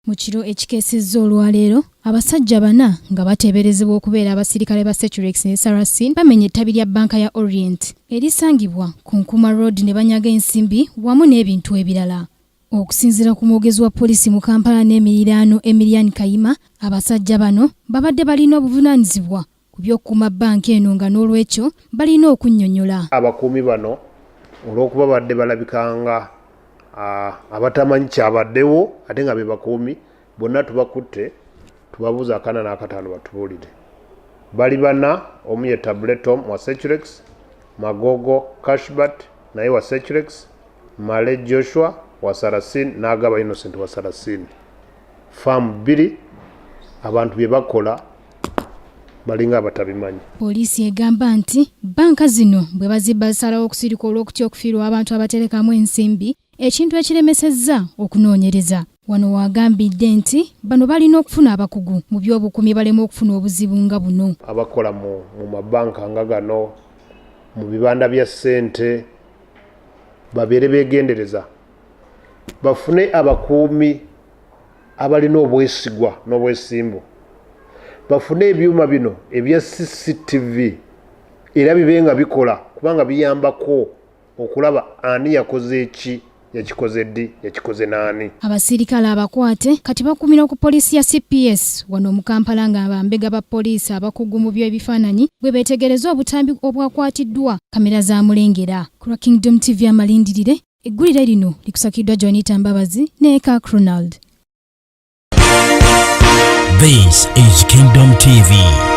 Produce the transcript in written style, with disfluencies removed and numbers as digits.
Mu kiro ekikeesezza olwaleero abasajja bana nga bateeberezebwa okubeera abasirikale ba Securex ne Saracen bamenye ettabi lya banka ya Orient erisangibwa ku Nkuma Road ne banyaga ensimbi wamu n'ebintu ebirala. Okusinziira ku mwogezi wa poliisi mu Kampala n'emiriraano Emilian Kayima, abasajja bano babadde balina obuvunaanyizibwa ku by'okukuuma banka eno nga n'olwekyo balina okunnyonnyola. Abakuumi bano olw'okuba badde balabikanga abatamanyi kyabaddewo ate nga be bakuumi bonna tubakutte tubabuuza akana n'akataano batubuulire. Bali bana, omu ye Tabletom wa Securex, Magogo Cashbat naye wa Securex, Male Joshua wa Saracen n'Agaba Innocent wa Saracen. Farm 2 abantu bye bakola balinga abatabimanyi. Poliisi egamba nti banka zino bwe bazibba zisalawo okusirika olw'okutya okufiirwa abantu abaterekamu ensimbi, ekintu ekiremesezza okunoonyereza. Wano wagambidde nti bano balina okufuna abakugu mu by'obukuumi balema okufuna obuzibu nga buno. Abakola mu mabanka nga gano, mu bibanda bya ssente, babeere beegendereza bafune abakuumi abalina obwesigwa n'obwesimbu, bafune ebyuma bino ebya CCTV era bibe nga bikola kubanga biyambako okulaba ani yakoze eki, yakikoze ddi, yakikoze naani. Abasirikale abakwate kati bakuumira ku poliisi ya CPS wano mu Kampala nga bambega ba poliisi abakugu mu by'ebifaananyi bwe beetegereza obutambi obwakwatiddwa kamera za mulengera. Ku Kingdom TV amalindirire, eggulire lino likusakiddwa Jonita Mbabazi ne Eka Ronald. This is Kingdom TV.